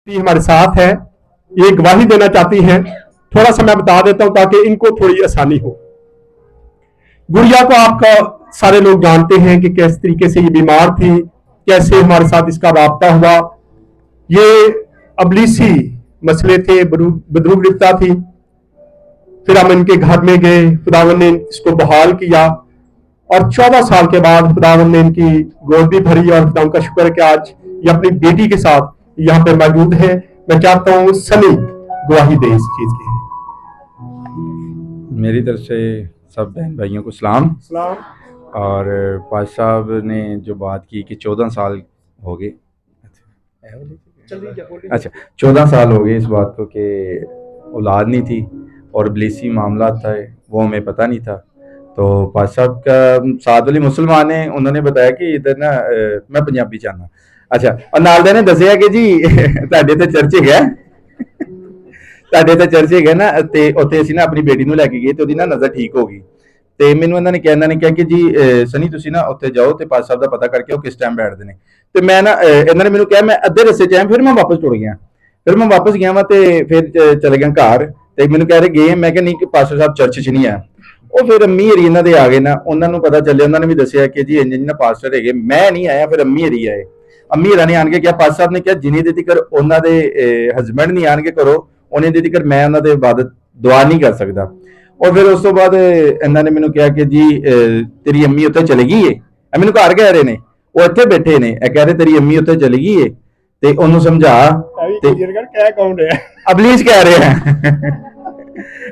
हमारे साथ है, ये गवाही देना चाहती हैं। थोड़ा सा मैं बता देता हूं ताकि इनको थोड़ी आसानी हो। गुड़िया को आपका सारे लोग जानते हैं कि किस तरीके से ये बीमार थी, कैसे हमारे साथ इसका राब्ता हुआ। ये अबलीसी मसले थे, बदरूगिरता थी। फिर हम इनके घर में गए, खुदावन ने इसको बहाल किया और 14 साल के बाद खुदावन ने इनकी गोद भी भरी और खुदा का शुक्र है कि आज ये अपनी बेटी के साथ यहाँ पे मौजूद है। मैं चाहता हूँ सनी गवाही दे इस चीज की। मेरी तरफ से सब बहन भाइयों को सलाम। और पाज साहब ने जो बात की कि 14 साल हो गए, अच्छा 14 साल हो गए इस बात को कि औलाद नहीं थी और इब्लीसी मामला था, वो हमें पता नहीं था। तो पाज साहब का साथ वाली मुसलमान है, उन्होंने बताया कि इधर ना मैं पंजाबी चाहना। अच्छा, और नालदा ने दसिया कि जी ਤੁਹਾਡੇ ਤੇ ਚਰਚ ਹੈਗਾ, ਤੁਹਾਡੇ ਤੇ ਚਰਚ ਹੈਗਾ ਨਾ, ਤੇ ਉੱਥੇ ਅਸੀਂ ਨਾ ਆਪਣੀ ਬੇਟੀ ਨੂੰ ਲੈ ਕੇ ਗਏ ਤੇ ਉਹਦੀ ਨਾ ਨਜ਼ਰ ਠੀਕ ਹੋ ਗਈ। ਤੇ ਮੈਨੂੰ ਇਹਨਾਂ ਨੇ ਕਿਹਾ ਕਿ ਜੀ ਸਨੀ ਤੁਸੀਂ ਨਾ ਉੱਥੇ ਜਾਓ ਤੇ ਪਾਜ ਸਾਹਿਬ ਦਾ ਪਤਾ ਕਰਕੇ ਉਹ ਕਿਸ ਟਾਈਮ ਬੈਠਦੇ ਨੇ। ਤੇ ਮੈਂ ਨਾ ਇਹਨਾਂ ਨੇ ਮੈਨੂੰ ਕਿਹਾ, ਮੈਂ ਅੱਧੇ ਰਸਤੇ 'ਚ ਆਇਆ, ਫਿਰ ਮੈਂ ਵਾਪਸ ਟੁਰ ਗਿਆ। ਫਿਰ ਮੈਂ ਵਾਪਸ ਗਿਆ ਵਾ ਤੇ ਫਿਰ ਚਲੇ ਗਿਆ ਘਰ। ਤੇ ਮੈਨੂੰ ਕਹਿ ਰਹੇ ਗਏ, ਮੈਂ ਕਿਹਾ ਨਹੀਂ ਕਿ ਪਾਸਟਰ ਸਾਹਿਬ ਚਰਚ 'ਚ ਨਹੀਂ ਆ। ਉਹ ਫਿਰ ਅੰਮੀ ਹਰੀ ਇਹਨਾਂ ਦੇ ਆ ਗਏ ਨਾ, ਉਹਨਾਂ ਨੂੰ ਪਤਾ ਚੱਲਿਆ, ਉਹਨਾਂ ਨੇ ਵੀ ਦੱਸਿਆ ਕਿ ਜੀ ਇੰਜ ਨਾ ਪਾਸਟਰ ਹੈਗੇ। ਮੈਂ ਨਹੀਂ ਆਇਆ, ਫਿਰ ਅੰਮੀ ਹਰੀ ਆਏ। ਅੰਮੀ ਹਰਾਂ ਨੇ ਆਣ ਕੇ ਕਿਹਾ, ਪਾਜ ਸਾਹਿਬ ਨੇ ਕਿਹਾ ਜਿੰਨੀ ਦੇਰ ਤੱਕ ਉਹਨਾਂ ਦੇ ਹਸਬੈਂਡ ਨਹੀਂ ਆਣਗੇ ਘਰੋਂ, ਉਹਨੇ ਦੇਰ ਤੱਕ ਮੈਂ ਉਹਨਾਂ ਦੇ ਇਬਾਦਤ ਦੁਆ ਨਹੀਂ ਕਰ ਸਕਦਾ। और फिर उस तो बाद इन्होंने मैंने कहा कि जी तेरी अम्मी उत्थे चली गई है, मैंने घर कह रहे ने, वो इत्थे बैठे ने, कह रहे तेरी अम्मी उत्थे चली गई है ते ओनू समझा। अबलीस कह रहे हैं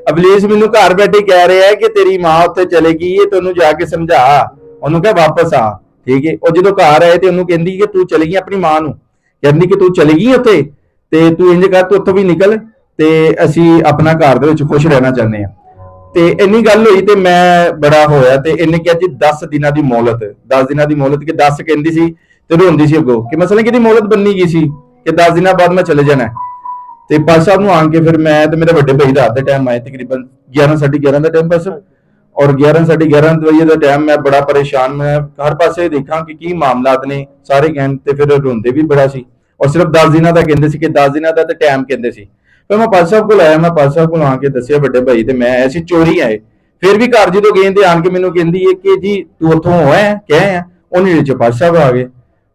अबलीस मैनू घर बैठे कह रहे हैं कि तेरी मां उत्थे चली गई है, तो ओनू जाके समझा, ओनू कह वापस आ। ठीक है, और जो घर आए तो ओनू कहंदी कि तू चली गई, अपनी मां नू कहंदी कि तू चली गई उत्थे ते तू इंज कर, तू उत्थों भी निकल ते असी अपना घर दे विच खुश रहना चाहते हैं। ਤੇ ਇੰਨੀ ਗੱਲ ਹੋਈ ਤੇ ਮੈਂ ਬੜਾ ਹੋਇਆ ਤੇ ਇਹਨੇ ਕਿਹਾ ਜੀ 10 ਦਿਨਾਂ ਦੀ ਮੌਲਤ, 10 ਦਿਨਾਂ ਦੀ ਮੌਲਤ, ਕਿ 10 ਕਹਿੰਦੀ ਸੀ ਤੇ ਰੋਂਦੀ ਸੀ ਅੱਗੋਂ ਕਿ ਮਸਲਾ ਕਿਹਦੀ ਮੌਲਤ ਬੰਨੀ ਗਈ ਸੀ ਕਿ 10 ਦਿਨਾਂ ਬਾਅਦ ਮੈਂ ਚਲੇ ਜਾਣਾ। ਤੇ ਪਾਜ ਸਾਹਿਬ ਨੂੰ ਆਣ ਕੇ ਫਿਰ ਮੈਂ ਤੇ ਮੇਰੇ ਵੱਡੇ ਭਾਈ ਰਾਤ ਦੇ ਟਾਈਮ ਆਏ, ਤਕਰੀਬਨ 11 11:30 ਦਾ ਟਾਈਮ ਪਾਸ, ਔਰ 11 11:30 ਵਜੇ ਦਾ ਟਾਈਮ। ਮੈਂ ਬੜਾ ਪਰੇਸ਼ਾਨ, ਮੈਂ ਹਰ ਪਾਸੇ ਦੇਖਾਂ ਕਿ ਕੀ ਮਾਮਲਾਤ ਨੇ, ਸਾਰੇ ਕਹਿਣ ਤੇ ਫਿਰ ਰੋਂਦੇ ਵੀ ਬੜਾ ਸੀ। ਔਰ ਸਿਰਫ 10 ਦਿਨਾਂ ਦਾ ਕਹਿੰਦੇ ਸੀ ਕਿ 10 ਦਿਨਾਂ ਦਾ ਤੇ ਟਾਈਮ ਕਹਿੰਦੇ ਸੀ। ਫਿਰ ਮੈਂ ਪਾਜ ਸਾਹਿਬ ਕੋਲ ਆਇਆ, ਮੈਂ ਪਾਜ ਸਾਹਿਬ ਕੋਲ ਆ ਕੇ ਦੱਸਿਆ ਵੱਡੇ ਭਾਈ ਤੇ ਮੈਂ ਐਸੀ ਚੋਰੀ ਆਏ। ਫਿਰ ਵੀ ਘਰ ਜਦੋਂ ਗਏ ਤੇ ਆਣ ਕੇ ਮੈਨੂੰ ਕਹਿੰਦੀ ਹੈ ਕਿ ਜੀ ਤੂੰ ਉੱਥੋਂ ਹੋਇਆ ਕਹਿ ਆ। ਉਹਨੇ ਵਿੱਚ ਪਾਜ ਸਾਹਿਬ ਆ ਗਏ।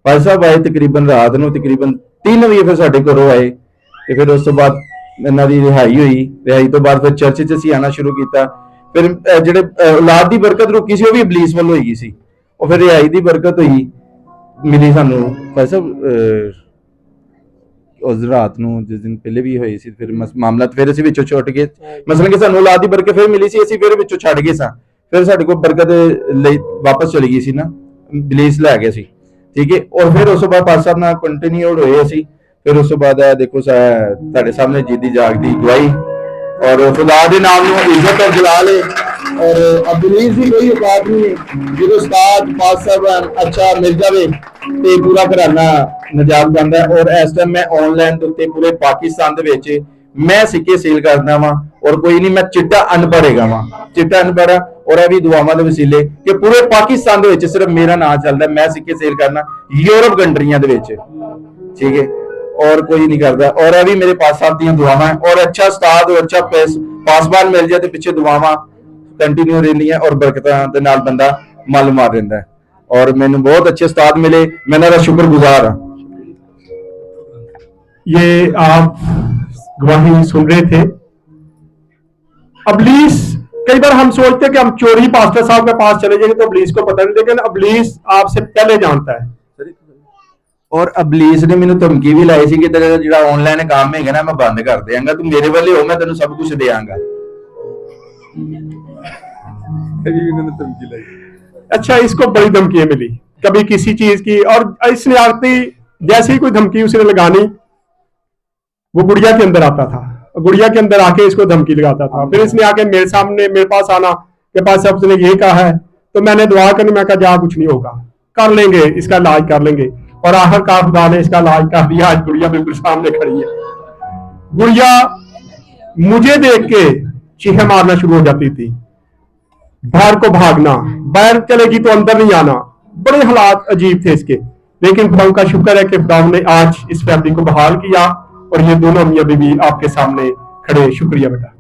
ਪਾਜ ਸਾਹਿਬ ਆਏ ਤਕਰੀਬਨ ਰਾਤ ਨੂੰ, ਤਕਰੀਬਨ 3 ਵਜੇ ਫਿਰ ਸਾਡੇ ਘਰੋਂ ਆਏ ਤੇ ਫਿਰ ਉਸ ਤੋਂ ਬਾਅਦ ਇਹਨਾਂ ਦੀ ਰਿਹਾਈ ਹੋਈ। ਰਿਹਾਈ ਤੋਂ ਬਾਅਦ ਫਿਰ ਚਰਚ 'ਚ ਅਸੀਂ ਆਣਾ ਸ਼ੁਰੂ ਕੀਤਾ। ਫਿਰ ਜਿਹੜੇ ਔਲਾਦ ਦੀ ਬਰਕਤ ਰੁਕੀ ਸੀ ਉਹ ਵੀ ਇਬਲੀਸ ਵੱਲੋਂ ਹੋਈ ਸੀ। ਉਹ ਫਿਰ ਰਿਹਾਈ ਦੀ ਬਰਕਤ ਹੋਈ ਮਿਲੀ ਸਾਨੂੰ। ਪਾਜ ਸਾਹਿਬ उस रात ਨੂੰ जिस दिन पहले भी ਹੋਈ ਸੀ, ਫਿਰ ਮਾਮਲਾ ਫਿਰ ਅਸੀਂ ਵਿੱਚੋਂ ਛੁੱਟ ਗਏ। ਮਸਲਨ ਕਿ ਸਾਨੂੰ ਔਲਾਦ ਦੀ ਬਰਕਤ ਫਿਰ ਮਿਲੀ ਸੀ, ਅਸੀਂ ਫਿਰ ਵਿੱਚੋਂ ਛੱਡ ਗਏ ਸਾਂ। ਫਿਰ ਸਾਡੇ ਕੋਲ ਬਰਕਤ ਲਈ ਵਾਪਸ ਚਲੀ ਗਈ ਸੀ ਨਾ, ਬਲੀਸ ਲੈ ਗਏ ਸੀ। ਠੀਕ ਹੈ, ਔਰ ਫਿਰ ਉਸ ਤੋਂ ਬਾਅਦ ਪਾਜ ਸਾਹਿਬ ਨਾਲ ਕੰਟੀਨਿਊਡ ਹੋਏ ਅਸੀਂ। ਫਿਰ ਉਸ ਤੋਂ ਬਾਅਦ ਦੇਖੋ ਤੁਹਾਡੇ ਸਾਹਮਣੇ ਜਿੱਦੀ ਜਾਗਦੀ ਗਵਾਹੀ, ਔਰ ਖੁਦਾ ਦੇ ਨਾਮ ਨੂੰ ਇੱਜ਼ਤ और ਜਲਾਲ है। और अबलीस की कोई औकात नहीं है। जो उस्ताद पाज साहब अच्छा मिल जाए तो पूरा घराना नजात जाता है। और इस टाइम मैं ऑनलाइन उत्ते पूरे पाकिस्तान दे विच मैं सिक्के सेल करदा वां, और कोई नहीं, मैं चिट्टा अनपढ़ हैगा वां, चिट्टा अनपढ़। और ये भी दुआवां दे वसीले कि पूरे पाकिस्तान दे विच सिर्फ मेरा नाम चलदा, मैं सिक्के सेल करना यूरोप कंट्रियां दे विच। ठीक है, और कोई नहीं करता। और ये भी मेरे पास साहब दी दुआवां, और अच्छा उस्ताद और अच्छा पासबान मिल जाए तो पिछे दुआवां कंटिन्यू रहिंदियां और बरकतां दे नाल बंदा मल मार रहिंदा है। और मैनू बहुत अच्छे उस्ताद मिले, मैं इन्हां दा शुक्रगुजार हां। ये आप गवाही सुन रहे थे। अबलीस, कई बार हम सोचते हैं कि हम चोरी पास्टर साहब के पास चले जाएंगे तो अबलीस को पता नहीं, लेकिन अबलीस आपसे पहले जानता है। और अबलीस ने मैनू धमकी भी लाई सी कि तेरा जिहड़ा ऑनलाइन काम हैगा ना मैं बंद कर देंगा, तू मेरे वाले हो, मैं तेनू सब कुछ देंगा। अच्छा, इसको बड़ी धमकियां मिली कभी किसी चीज की, और इसने आती जैसे ही कोई धमकी उसने लगानी, वो गुड़िया के अंदर आता था, गुड़िया के अंदर आके इसको धमकी लगाता था। फिर इसने आके मेरे सामने मेरे पास आना के पास साहब ने ये कहा है, तो मैंने दुआ करनी, मैं कहा जा कुछ नहीं होगा, कर लेंगे, इसका इलाज कर लेंगे। और आखिरकार खुदा ने इसका इलाज कर दिया। आज गुड़िया बिल्कुल सामने खड़ी है। गुड़िया मुझे देख के चीखें मारना शुरू हो जाती थी, बाहर को भागना, बाहर चलेगी तो अंदर नहीं आना, बड़े हालात अजीब थे इसके। लेकिन खुदा का शुक्र है कि खुदा ने आज इस फैमिली को बहाल किया और ये दोनों मियां बीवी आपके सामने खड़े। शुक्रिया बेटा।